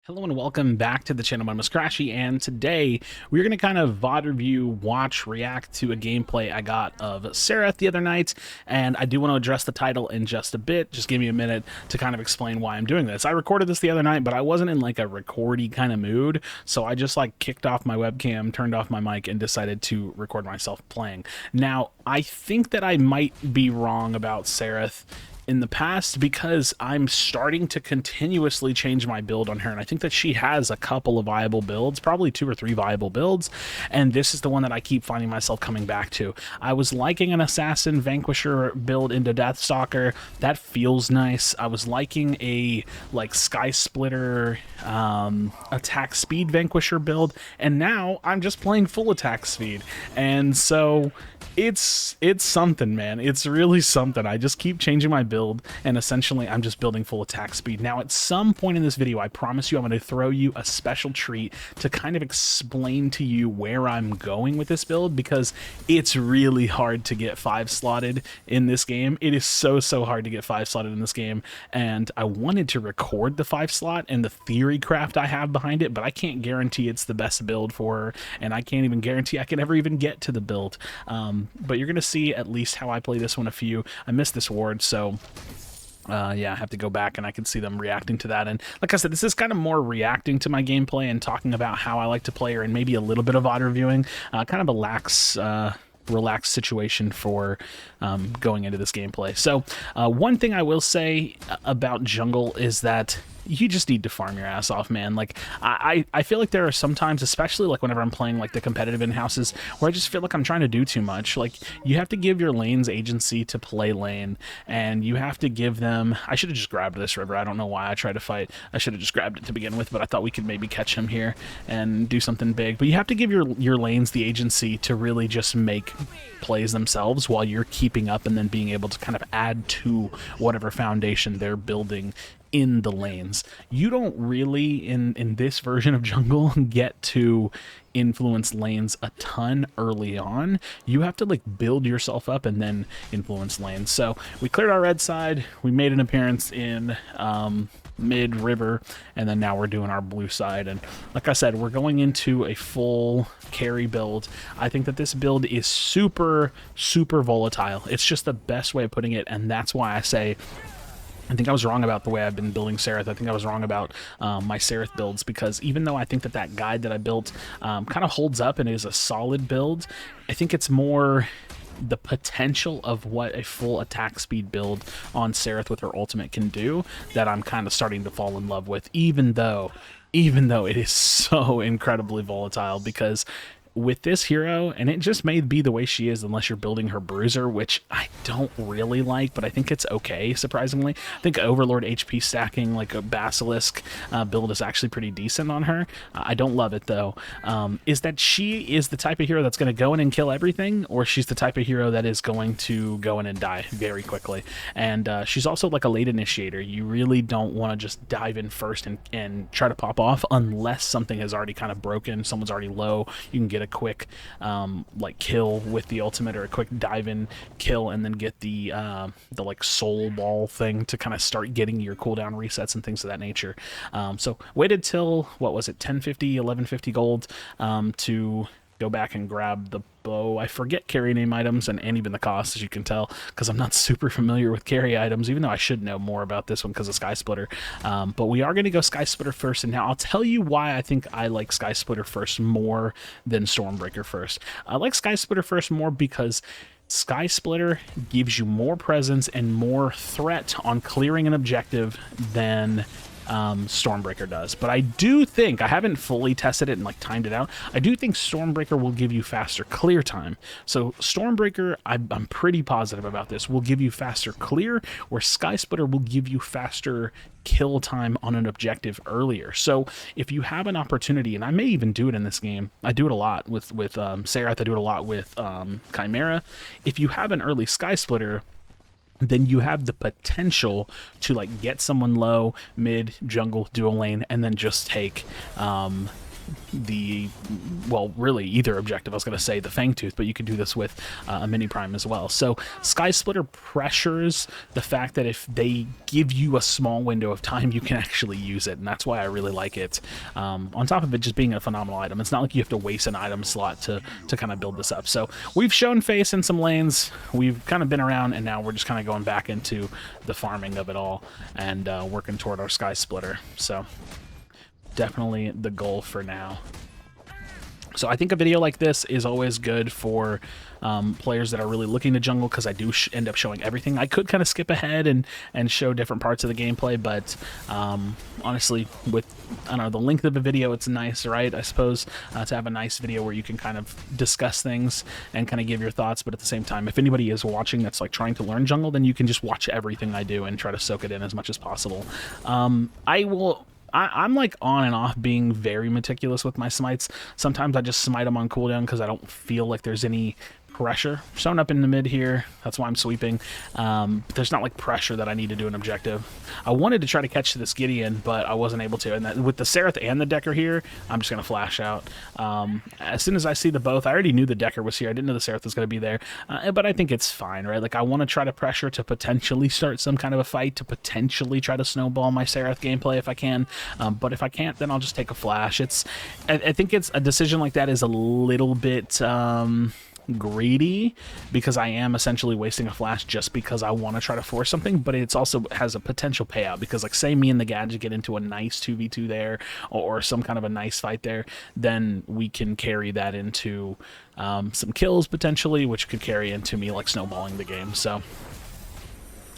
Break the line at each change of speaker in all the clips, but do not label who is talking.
Hello and welcome back to the channel. My name is Krashy, and today we're going to kind of VOD review, watch, react to a gameplay I got of Serath the other night, and I do want to address the title in just a bit. Just give me a minute to kind of explain why I'm doing this. I recorded this the other night, but I wasn't in like a recordy kind of mood, so I just like kicked off my webcam, turned off my mic, and decided to record myself playing. Now, I think that I might be wrong about Serath in the past because I'm starting to continuously change my build on her, and I think that she has a couple of viable builds, probably 2 or 3 viable builds, and this is the one that I keep finding myself coming back to. I was liking an Assassin Vanquisher build into Deathstalker. That feels nice. I was liking a like Sky Splitter attack speed Vanquisher build, and now I'm just playing full attack speed, and so it's something, man. It's really something. I just keep changing my build, and essentially I'm just building full attack speed. Now, at some point in this video, I promise you I'm going to throw you a special treat to kind of explain to you where I'm going with this build, because it's really hard to get 5-slotted in this game. It is so hard to get 5-slotted in this game, and I wanted to record the 5-slot and the theory craft I have behind it, but I can't guarantee it's the best build for her, and I can't even guarantee I can ever even get to the build. But you're going to see at least how I play this one a few. I missed this ward, so yeah, I have to go back and I can see them reacting to that. And like I said, this is kind of more reacting to my gameplay and talking about how I like to play her, and maybe a little bit of VOD reviewing. Kind of a relaxed situation for going into this gameplay. So one thing I will say about jungle is that you just need to farm your ass off, man. Like, I feel like there are some times, especially like whenever I'm playing like the competitive in-houses, where I just feel like I'm trying to do too much. Like, you have to give your lanes agency to play lane, and you have to give them... I should have just grabbed this river. I don't know why I tried to fight. I should have just grabbed it to begin with, but I thought we could maybe catch him here and do something big. But you have to give your lanes the agency to really just make plays themselves while you're keeping up and then being able to kind of add to whatever foundation they're building in the lanes. You don't really, in this version of jungle, get to influence lanes a ton early on. You have to like build yourself up and then influence lanes. So we cleared our red side, we made an appearance in mid river, and then now we're doing our blue side. And like I said, we're going into a full carry build. I think that this build is super volatile. It's just the best way of putting it, and that's why I say I think I was wrong about the way I've been building Serath. I think I was wrong about my Serath builds, because even though I think that that guide that I built kind of holds up and is a solid build, I think it's more the potential of what a full attack speed build on Serath with her ultimate can do that I'm kind of starting to fall in love with, even though it is so incredibly volatile. Because with this hero, and it just may be the way she is unless you're building her bruiser, which I don't really like, but I think it's okay, surprisingly. I think Overlord HP stacking like a Basilisk build is actually pretty decent on her. I don't love it though. Is that she is the type of hero that's going to go in and kill everything, or she's the type of hero that is going to go in and die very quickly. And she's also like a late initiator. You really don't want to just dive in first and try to pop off unless something has already kind of broken, someone's already low. You can get a quick like kill with the ultimate, or a quick dive in kill, and then get the like soul ball thing to kind of start getting your cooldown resets and things of that nature. So waited till, what was it, 1050, 1150 gold to go back and grab the bow. I forget carry name items and even the cost, as you can tell, because I'm not super familiar with carry items, even though I should know more about this one because of Sky Splitter. But we are going to go Sky Splitter first, and now I'll tell you why I think I like Sky Splitter first more than Stormbreaker first. I like Sky Splitter first more because Sky Splitter gives you more presence and more threat on clearing an objective than Stormbreaker does. But I do think, I haven't fully tested it and like timed it out, I do think Stormbreaker will give you faster clear time. So Stormbreaker, I'm pretty positive about this, will give you faster clear, where Sky Splitter will give you faster kill time on an objective earlier. So if you have an opportunity, and I may even do it in this game, I do it a lot with Serath, I do it a lot with Chimera. If you have an early Sky Splitter, then you have the potential to like get someone low, mid, jungle, dual lane, and then just take well, really either objective. I was going to say the Fang Tooth, but you could do this with a Mini Prime as well. So Sky Splitter pressures the fact that if they give you a small window of time, you can actually use it, and that's why I really like it. On top of it just being a phenomenal item, it's not like you have to waste an item slot to kind of build this up. So we've shown face in some lanes, we've kind of been around, and now we're just kind of going back into the farming of it all and working toward our Sky Splitter. So definitely the goal for now. So I think a video like this is always good for players that are really looking to jungle, because I do end up showing everything. I could kind of skip ahead and show different parts of the gameplay, but honestly, with, I don't know, the length of a video, it's nice, right? I suppose to have a nice video where you can kind of discuss things and kind of give your thoughts, but at the same time, if anybody is watching that's like trying to learn jungle, then you can just watch everything I do and try to soak it in as much as possible. I'm like on and off being very meticulous with my smites. Sometimes I just smite them on cooldown because I don't feel like there's any pressure. Showing up in the mid here, that's why I'm sweeping. There's not like pressure that I need to do an objective. I wanted to try to catch this Gideon, but I wasn't able to. And with the Serath and the Decker here, I'm just going to flash out. As soon as I see the both, I already knew the Decker was here. I didn't know the Serath was going to be there, but I think it's fine, right? Like, I want to try to pressure to potentially start some kind of a fight, to potentially try to snowball my Serath gameplay if I can. But if I can't, then I'll just take a flash. I think it's a decision like that is a little bit greedy, because I am essentially wasting a flash just because I want to try to force something, but it's also has a potential payout, because like say me and the Gadget get into a nice 2v2 there, or some kind of a nice fight there, then we can carry that into some kills potentially, which could carry into me like snowballing the game. So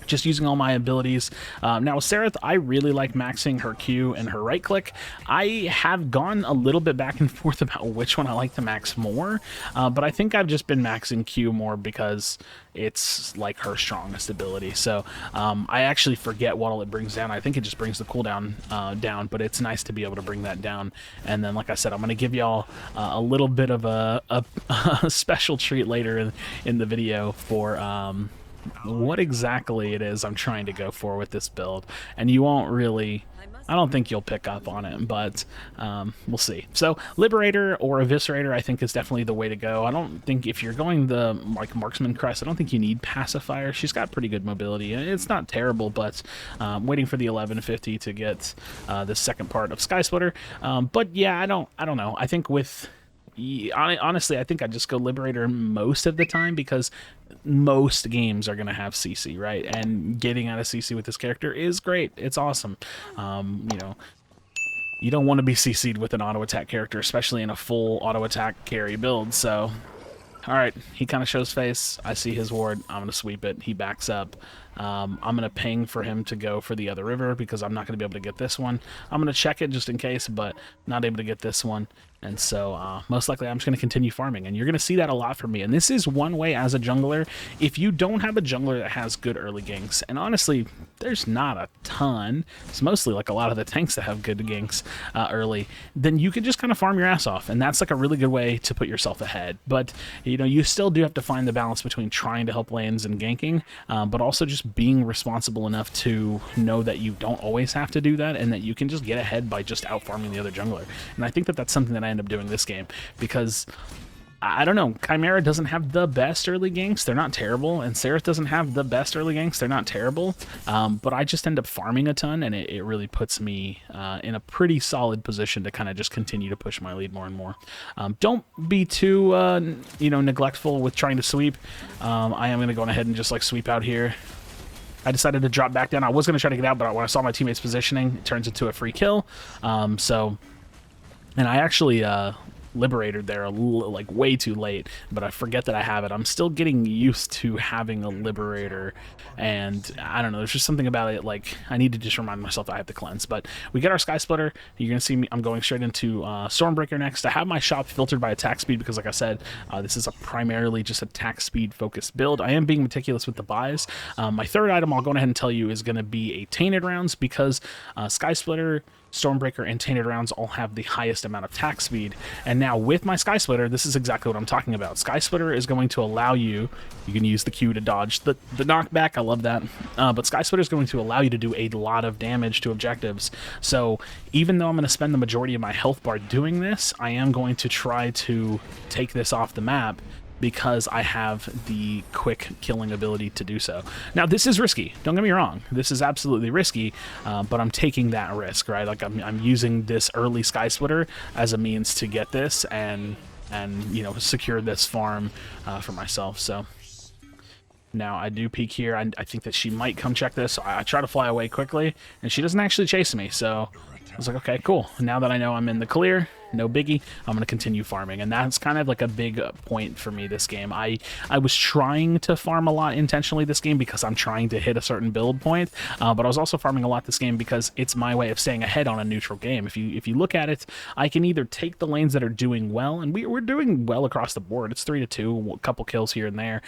just using all my abilities. Now with Serath, I really like maxing her Q and her right click. I have gone a little bit back and forth about which one I like to max more, but I think I've just been maxing Q more because it's like her strongest ability. So I actually forget what all it brings down. I think it just brings the cooldown down, but it's nice to be able to bring that down. And then, like I said, I'm going to give y'all a little bit of a special treat later in the video for what exactly it is I'm trying to go for with this build, and you won't really, I don't think you'll pick up on it, but we'll see. So Liberator or Eviscerator I think is definitely the way to go. I don't think, if you're going the like Marksman crest, I don't think you need Pacifier. She's got pretty good mobility. It's not terrible, but waiting for the 1150 to get the second part of Sky Splitter. But yeah, I don't know. I think with, honestly, I think I just go Liberator most of the time, because most games are going to have CC, right? And getting out of CC with this character is great. It's awesome. You know, you don't want to be CC'd with an auto attack character, especially in a full auto attack carry build. So, all right, he kind of shows face. I see his ward. I'm going to sweep it. He backs up. I'm going to ping for him to go for the other river, because I'm not going to be able to get this one. I'm going to check it just in case, but not able to get this one. And so most likely I'm just going to continue farming, and you're going to see that a lot from me. And this is one way as a jungler, if you don't have a jungler that has good early ganks, and honestly, there's not a ton, it's mostly like a lot of the tanks that have good ganks early, then you can just kind of farm your ass off, and that's like a really good way to put yourself ahead. But, you know, you still do have to find the balance between trying to help lanes and ganking, but also just being responsible enough to know that you don't always have to do that, and that you can just get ahead by just out farming the other jungler. And I think that that's something that I end up doing this game, because I don't know, Chimera doesn't have the best early ganks, they're not terrible, and Serath doesn't have the best early ganks, they're not terrible, but I just end up farming a ton, and it really puts me in a pretty solid position to kind of just continue to push my lead more and more. Don't be too you know, neglectful with trying to sweep. I am going to go ahead and just like sweep out here. I decided to drop back down. I was going to try to get out, but when I saw my teammates positioning, it turns into a free kill. And I actually Liberated there like way too late, but I forget that I have it. I'm still getting used to having a Liberator, and I don't know, there's just something about it, like I need to just remind myself that I have to cleanse. But we get our Sky Splitter. You're gonna see me, I'm going straight into Stormbreaker next. I have my shop filtered by attack speed because, like I said, this is a primarily just attack speed focused build. I am being meticulous with the buys. My third item I'll go ahead and tell you is going to be a Tainted Rounds, because Sky Splitter Stormbreaker and Tainted Rounds all have the highest amount of attack speed. And now with my Sky Splitter, this is exactly what I'm talking about. Sky Splitter is going to allow you can use the Q to dodge the knockback. I love that. But Sky Splitter is going to allow you to do a lot of damage to objectives. So even though I'm going to spend the majority of my health bar doing this, I am going to try to take this off the map because I have the quick killing ability to do so. Now, this is risky. Don't get me wrong. This is absolutely risky, but I'm taking that risk, right? Like, I'm using this early Sky Splitter as a means to get this and you know, secure this farm for myself. So now I do peek here. I think that she might come check this. So I try to fly away quickly, and she doesn't actually chase me. So I was like, okay, cool. Now that I know I'm in the clear, no biggie, I'm going to continue farming. And that's kind of like a big point for me this game. I was trying to farm a lot intentionally this game because I'm trying to hit a certain build point, but I was also farming a lot this game because it's my way of staying ahead on a neutral game. If you look at it, I can either take the lanes that are doing well, and we're doing well across the board. It's 3-2, a couple kills here and there,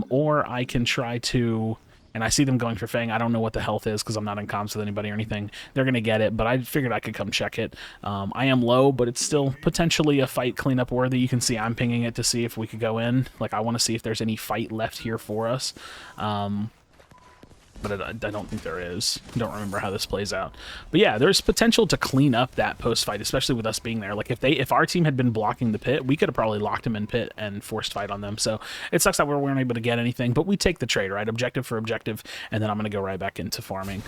or I can try to... And I see them going for Fang. I don't know what the health is because I'm not in comms with anybody or anything. They're going to get it, but I figured I could come check it. I am low, but it's still potentially a fight cleanup worthy. You can see I'm pinging it to see if we could go in. Like, I want to see if there's any fight left here for us. But I don't think there is. I don't remember how this plays out. But yeah, there's potential to clean up that post-fight, especially with us being there. Like, if our team had been blocking the pit, we could have probably locked them in pit and forced fight on them. So it sucks that we weren't able to get anything, but we take the trade, right? Objective for objective, and then I'm going to go right back into farming.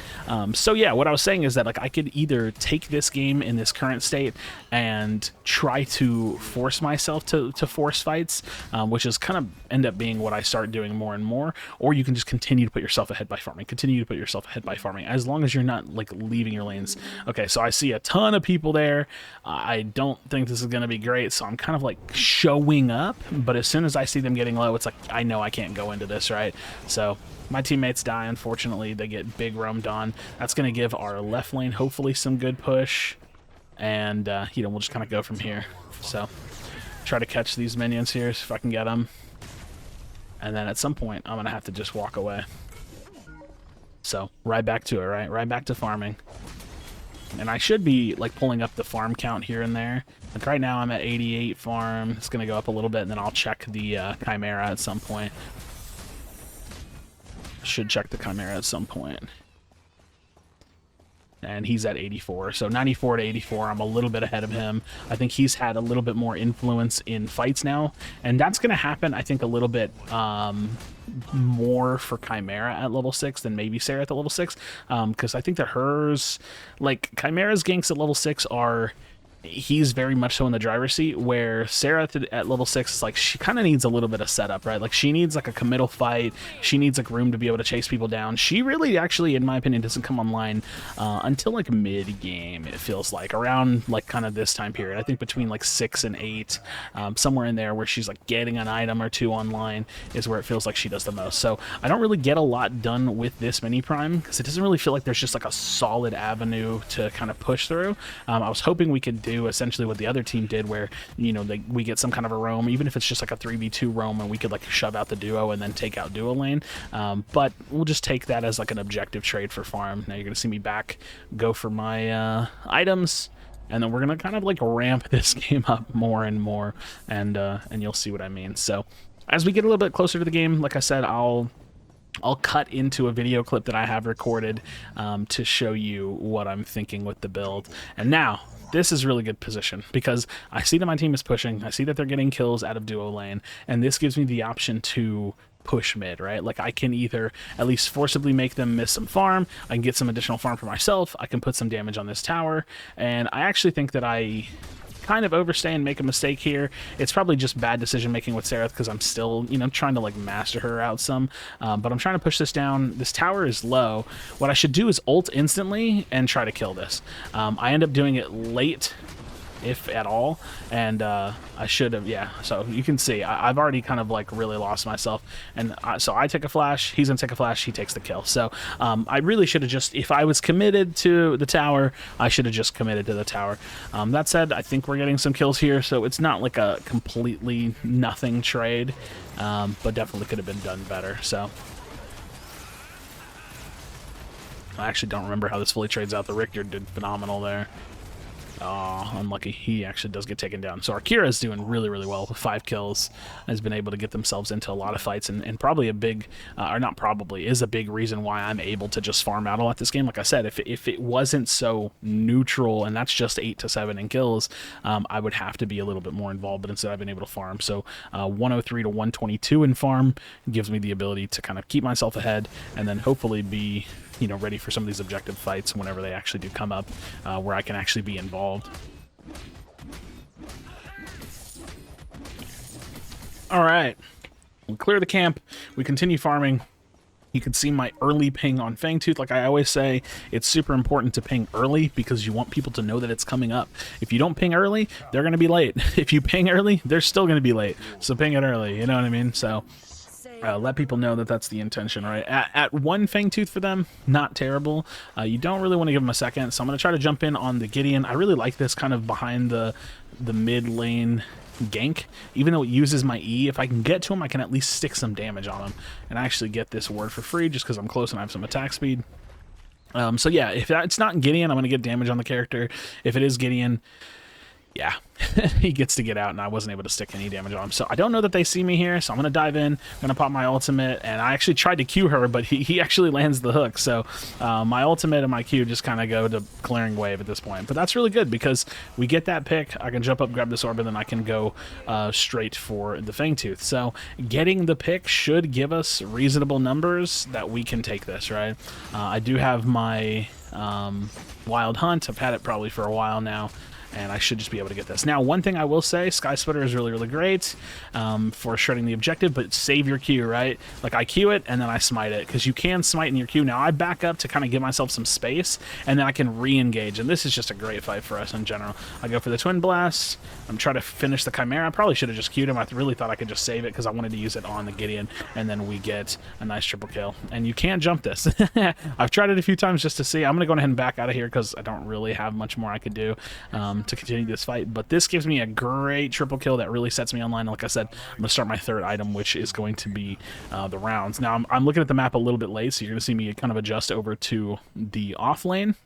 So yeah, what I was saying is that, like, I could either take this game in this current state and try to force myself to force fights, which is kind of end up being what I start doing more and more, or you can just continue to put yourself ahead by farming. Continue to put yourself ahead by farming, as long as you're not, like, leaving your lanes. Okay, so I see a ton of people there. I don't think this is going to be great, so I'm kind of, like, showing up, but as soon as I see them getting low, it's like, I know I can't go into this, right? So my teammates die, unfortunately. They get big roamed on. That's going to give our left lane, hopefully, some good push, and, you know, we'll just kind of go from here. So try to catch these minions here if I can get them, and then at some point, I'm going to have to just walk away. So, right back to it, right? Right back to farming. And I should be, like, pulling up the farm count here and there. Like, right now I'm at 88 farm. It's going to go up a little bit, and then I'll check the Chimera at some point. Should check the Chimera at some point. And he's at 84, so 94 to 84, I'm a little bit ahead of him. I think he's had a little bit more influence in fights now, and that's going to happen, I think, a little bit more for Chimera at level 6 than maybe Serath at level 6, because I think that hers, like, Chimera's ganks at level 6 are... He's very much so in the driver's seat, where Serath at level 6 is like, she kind of needs a little bit of setup, right? Like, she needs, like, a committal fight. She needs, like, room to be able to chase people down. She really, actually, in my opinion, doesn't come online until, like, mid-game, it feels like, around, like, kind of this time period. I think between, like, 6 and 8, somewhere in there, where she's, like, getting an item or two online is where it feels like she does the most. So I don't really get a lot done with this mini prime, because it doesn't really feel like there's just, like, a solid avenue to kind of push through. I was hoping we could do essentially what the other team did, where, you know, we get some kind of a roam, even if it's just like a 3v2 roam, and we could, like, shove out the duo and then take out duo lane, but we'll just take that as, like, an objective trade for farm. Now you're gonna see me back go for my items, and then we're gonna kind of, like, ramp this game up more and more, and you'll see what I mean. So as we get a little bit closer to the game, like I said, I'll cut into a video clip that I have recorded to show you what I'm thinking with the build. And now, this is really good position, because I see that my team is pushing, I see that they're getting kills out of duo lane, and this gives me the option to push mid, right? Like, I can either at least forcibly make them miss some farm, I can get some additional farm for myself, I can put some damage on this tower, and I actually think that I kind of overstay and make a mistake here. It's probably just bad decision making with Serath, because I'm still, you know, trying to, like, master her out some, but I'm trying to push this down. This tower is low. What I should do is ult instantly and try to kill this. I end up doing it late, if at all, and I should have, yeah, so you can see I've already kind of, like, really lost myself, and so I take a flash, he's gonna take a flash, he takes the kill. So I really should have just, if I was committed to the tower, I should have just committed to the tower. That said, I think we're getting some kills here, so it's not like a completely nothing trade, but definitely could have been done better. So I actually don't remember how this fully trades out. The Richter did phenomenal there. Oh, unlucky. He actually does get taken down. So our Kira's doing really, really well with 5 kills. Has been able to get themselves into a lot of fights, and probably a big, or not probably, is a big reason why I'm able to just farm out a lot this game. Like I said, if it wasn't so neutral, and that's just 8 to 7 in kills, I would have to be a little bit more involved, but instead I've been able to farm. So 103 to 122 in farm gives me the ability to kind of keep myself ahead, and then hopefully be, you know, ready for some of these objective fights whenever they actually do come up, where I can actually be involved. All right, we clear the camp. We continue farming. You can see my early ping on Fangtooth. Like I always say, it's super important to ping early because you want people to know that it's coming up. If you don't ping early, they're going to be late. If you ping early, they're still going to be late. So ping it early, you know what I mean? So let people know that that's the intention, right? At 1 Fangtooth for them, not terrible. You don't really want to give them a second, so I'm going to try to jump in on the Gideon. I really like this kind of behind the mid lane gank. Even though it uses my E, if I can get to him, I can at least stick some damage on him. And I actually get this ward for free just because I'm close and I have some attack speed. So yeah, if it's not Gideon, I'm going to get damage on the character. If it is Gideon, yeah, he gets to get out, and I wasn't able to stick any damage on him. So I don't know that they see me here, so I'm going to dive in. I'm going to pop my ultimate, and I actually tried to Q her, but he actually lands the hook. So my ultimate and my Q just kind of go to clearing wave at this point. But that's really good because we get that pick. I can jump up, grab this orb, and then I can go straight for the Fangtooth. So getting the pick should give us reasonable numbers that we can take this, right? I do have my Wild Hunt. I've had it probably for a while now, and I should just be able to get this. Now, one thing I will say, Sky Splitter is really, really great for shredding the objective, but save your Q, right? Like, I Q it, and then I smite it, because you can smite in your Q. Now, I back up to kind of give myself some space, and then I can re-engage, and this is just a great fight for us in general. I go for the Twin Blast. I'm trying to finish the Chimera. I probably should have just Q'd him. I really thought I could just save it, because I wanted to use it on the Gideon, and then we get a nice triple kill. And you can't jump this. I've tried it a few times just to see. I'm going to go ahead and back out of here, because I don't really have much more I could do to continue this fight, but this gives me a great triple kill that really sets me online. Like I said, I'm going to start my third item, which is going to be the rounds. Now, I'm looking at the map a little bit late, so you're going to see me kind of adjust over to the off lane.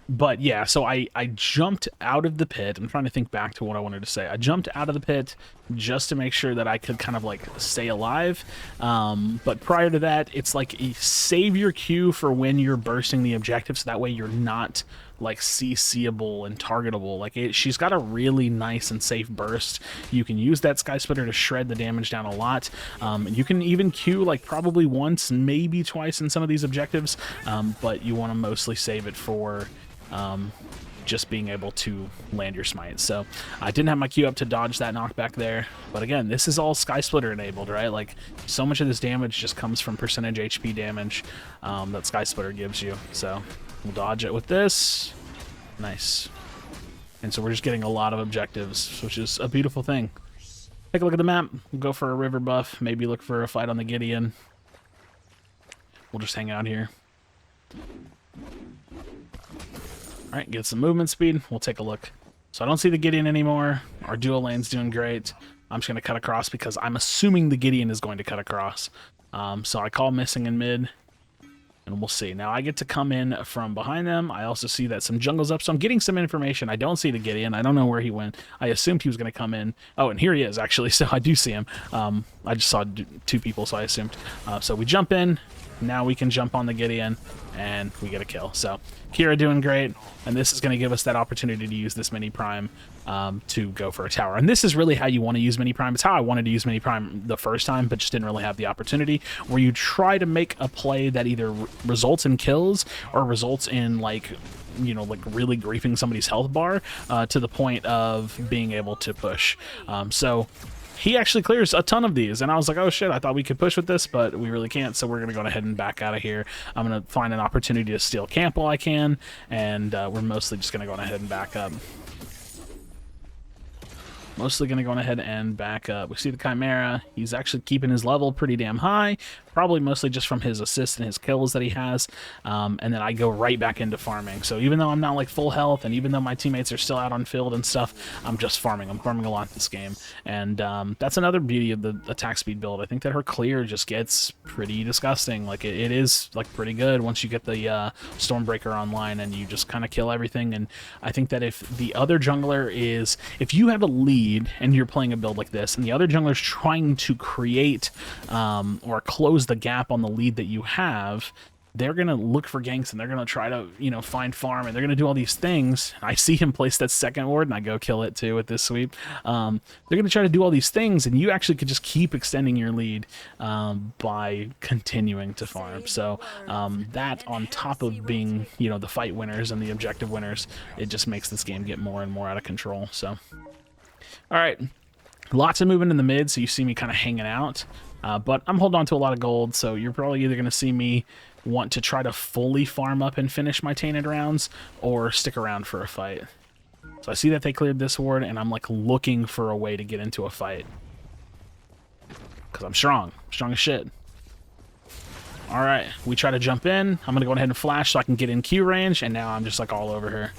But yeah, so I jumped out of the pit. I'm trying to think back to what I wanted to say. I jumped out of the pit just to make sure that I could kind of like stay alive. But prior to that, it's like save your Q for when you're bursting the objective, so that way you're not like CCable and targetable. Like she's got a really nice and safe burst. You can use that Sky Splitter to shred the damage down a lot. You can even Q like probably once, maybe twice in some of these objectives, but you want to mostly save it for just being able to land your smite. So I didn't have my Q up to dodge that knockback there, but again, this is all Sky Splitter enabled, right? Like, so much of this damage just comes from percentage HP damage that Sky Splitter gives you. So we'll dodge it with this. Nice. And so we're just getting a lot of objectives, which is a beautiful thing. Take a look at the map. We'll go for a river buff, maybe look for a fight on the Gideon. We'll just hang out here. All right, get some movement speed. We'll take a look. So I don't see the Gideon anymore. Our dual lane's doing great. I'm just going to cut across because I'm assuming the Gideon is going to cut across. So I call missing in mid, and we'll see. Now I get to come in from behind them. I also see that some jungle's up, so I'm getting some information. I don't see the Gideon. I don't know where he went. I assumed he was going to come in. Oh, and here he is, actually, so I do see him. I just saw two people, so I assumed. So we jump in. Now we can jump on the Gideon, and we get a kill. So Kira doing great, and this is going to give us that opportunity to use this mini prime to go for a tower. And this is really how you want to use mini prime. It's how I wanted to use mini prime the first time, but just didn't really have the opportunity, where you try to make a play that either results in kills or results in, like, you know, like really griefing somebody's health bar to the point of being able to push. So he actually clears a ton of these, and I was like, oh shit, I thought we could push with this, but we really can't, so we're going to go ahead and back out of here. I'm going to find an opportunity to steal camp while I can, and we're mostly just going to go ahead and back up. Mostly going to go ahead and back up. We see the Chimera. He's actually keeping his level pretty damn high, probably mostly just from his assists and his kills that he has. And then I go right back into farming. So even though I'm not like full health, and even though my teammates are still out on field and stuff, I'm just farming. I'm farming a lot this game. And that's another beauty of the attack speed build. I think that her clear just gets pretty disgusting. Like it is like pretty good once you get the Stormbreaker online and you just kind of kill everything. And I think that if the other jungler is, if you have a lead and you're playing a build like this, and the other jungler's trying to create or close the gap on the lead that you have, they're going to look for ganks, and they're going to try to, you know, find farm, and they're going to do all these things. I see him place that second ward, and I go kill it too with this sweep. They're going to try to do all these things, and you actually could just keep extending your lead by continuing to farm. So that, on top of being, you know, the fight winners and the objective winners, it just makes this game get more and more out of control. So, all right. Lots of movement in the mid, so you see me kind of hanging out. But I'm holding on to a lot of gold, so you're probably either going to see me want to try to fully farm up and finish my tainted rounds, or stick around for a fight. So I see that they cleared this ward, and I'm like looking for a way to get into a fight. Because I'm strong. Strong as shit. Alright, we try to jump in. I'm going to go ahead and flash so I can get in Q range, and now I'm just like all over her.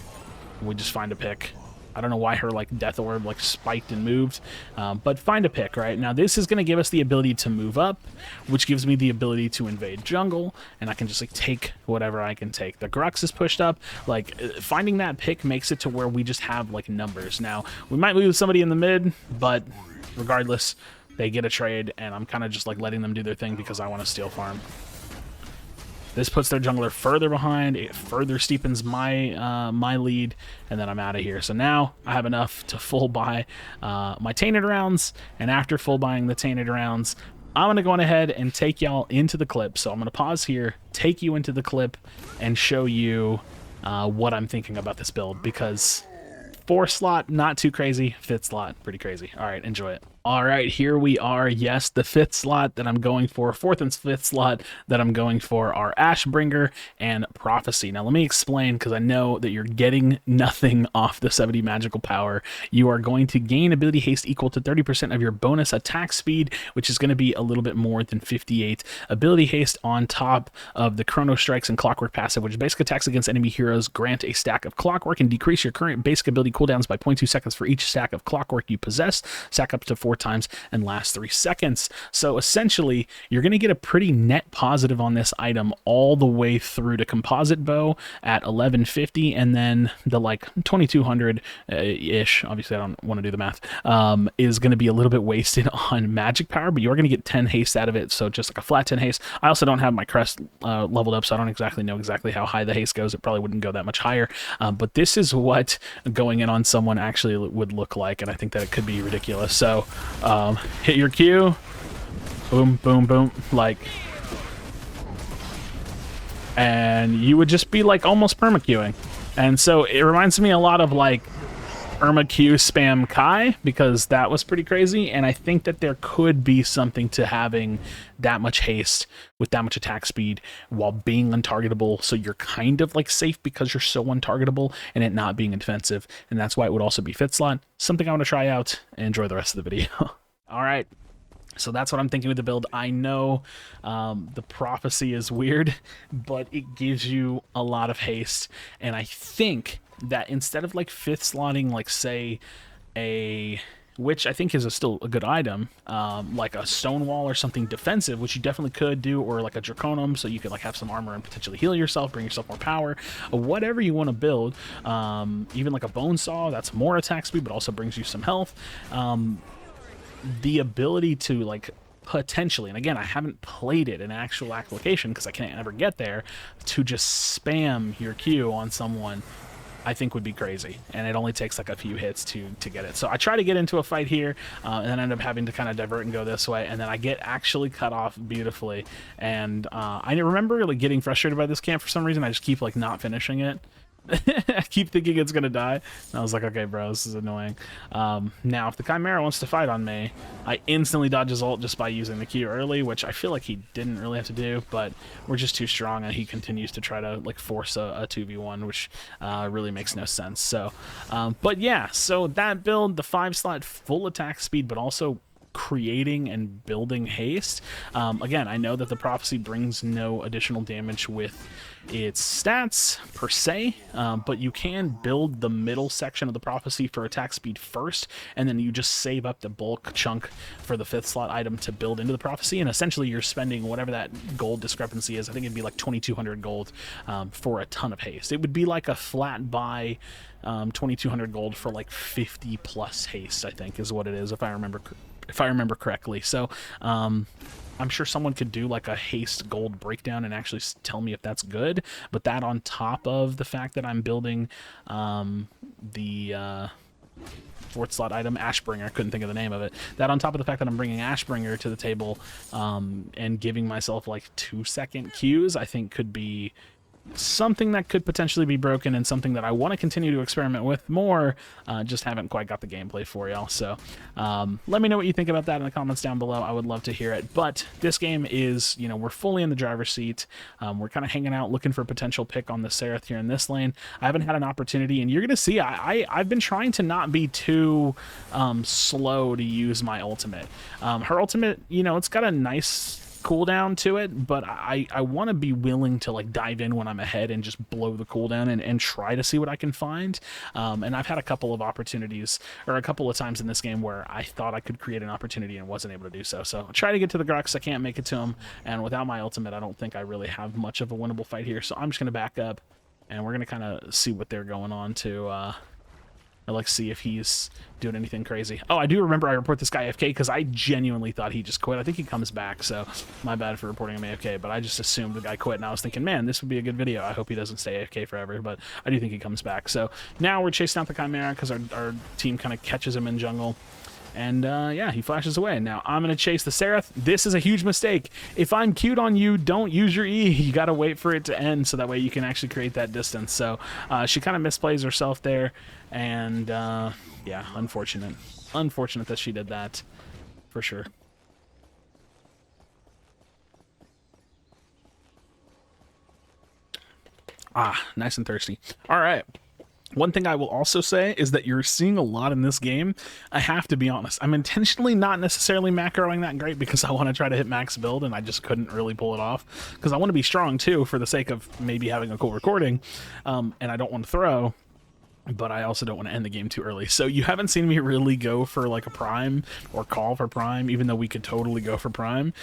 We just find a pick. I don't know why her like death orb like spiked and moved, but find a pick. Right now, this is going to give us the ability to move up, which gives me the ability to invade jungle, and I can just like take whatever I can take. The Grux is pushed up. Like finding that pick makes it to where we just have like numbers. Now we might lose somebody in the mid, but regardless, they get a trade, and I'm kind of just like letting them do their thing because I want to steal farm. This puts their jungler further behind. It further steepens my my lead, and then I'm out of here. So now I have enough to full buy my tainted rounds, and after full buying the tainted rounds, I'm going to go on ahead and take y'all into the clip. So I'm going to pause here, take you into the clip, and show you what I'm thinking about this build, because 4 slot, not too crazy. 5th slot, pretty crazy. All right, enjoy it. All right, here we are. Yes, the 5th slot that I'm going for, 4th and 5th slot that I'm going for are Ashbringer and Prophecy. Now, let me explain, because I know that you're getting nothing off the 70 magical power. You are going to gain ability haste equal to 30% of your bonus attack speed, which is going to be a little bit more than 58 ability haste on top of the Chrono Strikes and Clockwork passive, which basic attacks against enemy heroes grant a stack of Clockwork and decrease your current basic ability cooldowns by 0.2 seconds for each stack of Clockwork you possess. Stack up to 4 times and last 3 seconds. So essentially, you're going to get a pretty net positive on this item all the way through to Composite Bow at 1150, and then the like 2200-ish, obviously I don't want to do the math, is going to be a little bit wasted on magic power, but you're going to get 10 haste out of it, so just like a flat 10 haste. I also don't have my crest leveled up, so I don't exactly know how high the haste goes. It probably wouldn't go that much higher, but this is what going in on someone actually would look like, and I think that it could be ridiculous. So hit your Q, boom, boom, boom, like, and you would just be like almost perma-Qing. And so it reminds me a lot of like Q spam Kai, because that was pretty crazy, and I think that there could be something to having that much haste with that much attack speed while being untargetable, so you're kind of like safe because you're so untargetable, and it not being defensive, and that's why it would also be 5th slot. Something I want to try out, and enjoy the rest of the video. All right. So that's what I'm thinking with the build. I know the Prophecy is weird, but it gives you a lot of haste, and I think that instead of like 5th slotting, like say which I think is still a good item, like a Stonewall or something defensive, which you definitely could do, or like a Draconum, so you could like have some armor and potentially heal yourself, bring yourself more power, whatever you want to build. Even like a Bone Saw, that's more attack speed, but also brings you some health. The ability to like potentially, and again, I haven't played it in actual application because I can't ever get there, to just spam your Q on someone, I think would be crazy, and it only takes like a few hits to get it. So I try to get into a fight here, and then end up having to kind of divert and go this way, and then I get actually cut off beautifully. And I remember like getting frustrated by this camp for some reason. I just keep like not finishing it. I keep thinking it's gonna die. And I was like, okay, bro, this is annoying. Now, if the Chimera wants to fight on me, I instantly dodge his ult just by using the Q early, which I feel like he didn't really have to do, but we're just too strong, and he continues to try to like force a 2v1, which really makes no sense. So, but yeah, so that build, the 5-slot full attack speed, but also creating and building haste. Again, I know that the prophecy brings no additional damage with its stats per se, but you can build the middle section of the prophecy for attack speed first, and then you just save up the bulk chunk for the 5th slot item to build into the prophecy, and essentially you're spending whatever that gold discrepancy is. I think it'd be like 2,200 gold for a ton of haste. It would be like a flat buy 2,200 gold for like 50 plus haste, I think is what it is, if I remember correctly. So I'm sure someone could do like a haste gold breakdown and actually tell me if that's good, but that on top of the fact that I'm building the 4th slot item, Ashbringer, couldn't think of the name of it, that on top of the fact that I'm bringing Ashbringer to the table and giving myself like 2-second Qs, I think could be something that could potentially be broken, and something that I want to continue to experiment with more, just haven't quite got the gameplay for y'all. So let me know what you think about that in the comments down below. I would love to hear it. But this game is, you know, we're fully in the driver's seat. We're kind of hanging out looking for a potential pick on the Serath here in this lane. I haven't had an opportunity, and you're gonna see I've been trying to not be too slow to use my ultimate. Her ultimate, you know, it's got a nice cooldown to it, but I want to be willing to like dive in when I'm ahead and just blow the cooldown and try to see what I can find. And I've had a couple of opportunities, or a couple of times in this game, where I thought I could create an opportunity and wasn't able to do so. So I try to get to the Grux, I can't make it to him, and without my ultimate I don't think I really have much of a winnable fight here. So I'm just going to back up, and we're going to kind of see what they're going on to or like see if he's doing anything crazy. Oh, I do remember I report this guy AFK because I genuinely thought he just quit. I think he comes back, so my bad for reporting him AFK, but I just assumed the guy quit, and I was thinking, man, this would be a good video. I hope he doesn't stay AFK forever, but I do think he comes back. So now we're chasing out the Chimera because our team kind of catches him in jungle. And yeah, he flashes away. Now I'm going to chase the Serath. This is a huge mistake. If I'm queued on you, don't use your E. You got to wait for it to end so that way you can actually create that distance. So she kind of misplays herself there. And yeah, unfortunate. Unfortunate that she did that, for sure. Ah, nice and thirsty. All right. One thing I will also say is that you're seeing a lot in this game. I have to be honest. I'm intentionally not necessarily macroing that great because I want to try to hit max build, and I just couldn't really pull it off. Because I want to be strong, too, for the sake of maybe having a cool recording. And I don't want to throw, but I also don't want to end the game too early. So you haven't seen me really go for like a prime or call for prime, even though we could totally go for prime.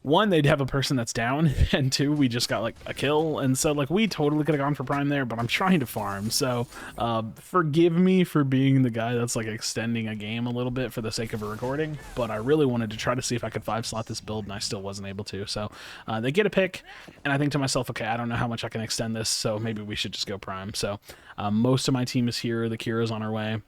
One, they'd have a person that's down, and two, we just got like a kill, and so like we totally could have gone for prime there, but I'm trying to farm. So forgive me for being the guy that's like extending a game a little bit for the sake of a recording, but I really wanted to try to see if I could 5-slot this build, and I still wasn't able to. So they get a pick, and I think to myself, okay, I don't know how much I can extend this, so maybe we should just go prime. So most of my team is here, the Kira's on her way.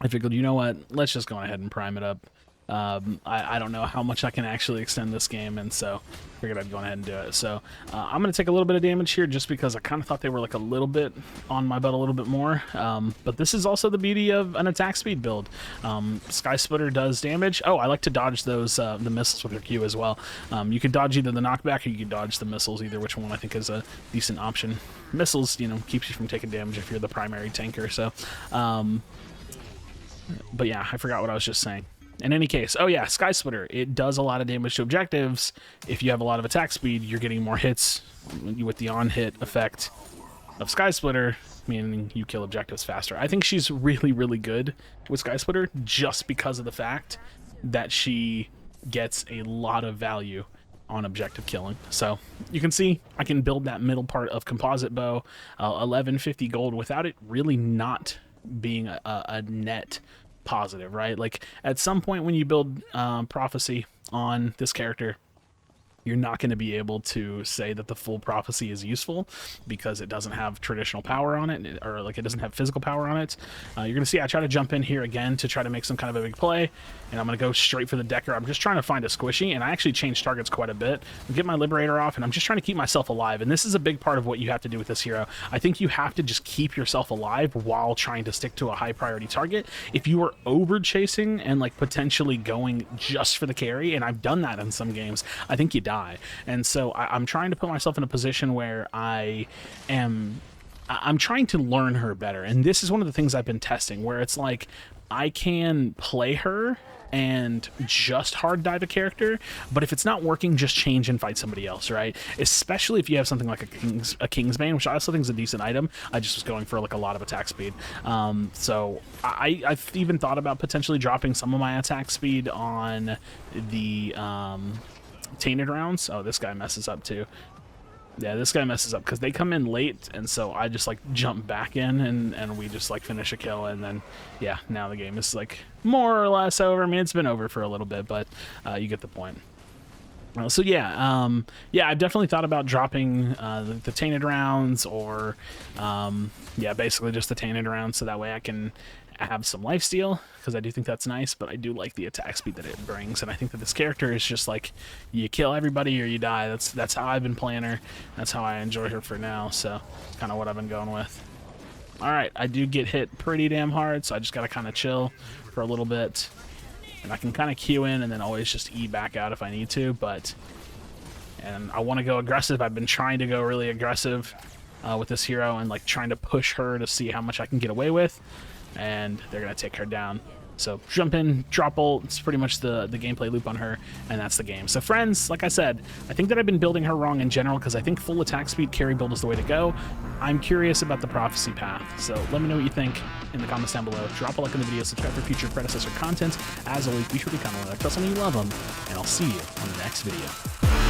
I figured, you know what, let's just go ahead and prime it up. I don't know how much I can actually extend this game, and so figured I'd go ahead and do it. So I'm going to take a little bit of damage here just because I kind of thought they were like a little bit on my butt a little bit more. But this is also the beauty of an attack speed build. Sky Splitter does damage. Oh, I like to dodge those the missiles with your Q as well. You can dodge either the knockback or you can dodge the missiles, either which one I think is a decent option. Missiles, you know, keeps you from taking damage if you're the primary tanker. So, but yeah, I forgot what I was just saying. In any case, oh yeah, Sky Splitter, it does a lot of damage to objectives. If you have a lot of attack speed, you're getting more hits with the on-hit effect of Sky Splitter, meaning you kill objectives faster. I think she's really, really good with Sky Splitter just because of the fact that she gets a lot of value on objective killing. So you can see I can build that middle part of composite bow, 1150 gold, without it really not being a net positive, right? Like at some point when you build prophecy on this character, you're not going to be able to say that the full prophecy is useful because it doesn't have traditional power on it, or like it doesn't have physical power on it. You're going to see I try to jump in here again to try to make some kind of a big play, and I'm going to go straight for the Decker. I'm just trying to find a squishy, and I actually changed targets quite a bit. Get my Liberator off, and I'm just trying to keep myself alive, and this is a big part of what you have to do with this hero. I think you have to just keep yourself alive while trying to stick to a high priority target. If you are over chasing and like potentially going just for the carry, and I've done that in some games, I think you die. And so I'm trying to put myself in a position where I'm trying to learn her better, and this is one of the things I've been testing, where it's like I can play her and just hard dive a character, but if it's not working, just change and fight somebody else, right? Especially if you have something like a Kingsbane, which I also think is a decent item. I just was going for like a lot of attack speed. So I've even thought about potentially dropping some of my attack speed on the tainted rounds. Oh, this guy messes up too. Yeah, this guy messes up because they come in late, and so I just like jump back in and we just like finish a kill, and then yeah, now the game is like more or less over. I mean, it's been over for a little bit, but you get the point. So yeah, I've definitely thought about dropping the tainted rounds, or yeah, basically just the tainted rounds, so that way I can have some lifesteal, because I do think that's nice, but I do like the attack speed that it brings, and I think that this character is just like, you kill everybody or you die. That's how I've been playing her. That's how I enjoy her for now, so kind of what I've been going with. Alright, I do get hit pretty damn hard, so I just gotta kind of chill for a little bit, and I can kind of Q in and then always just E back out if I need to, and I want to go aggressive. I've been trying to go really aggressive with this hero and like trying to push her to see how much I can get away with, and they're gonna take her down. So jump in, drop ult, it's pretty much the gameplay loop on her, and that's the game. So friends, like I said, I think that I've been building her wrong in general, because I think full attack speed carry build is the way to go. I'm curious about the prophecy path, so let me know what you think in the comments down below. Drop a like on the video, subscribe for future Predecessor content. As always, be sure to comment, tell someone you love them, and I'll see you on the next video.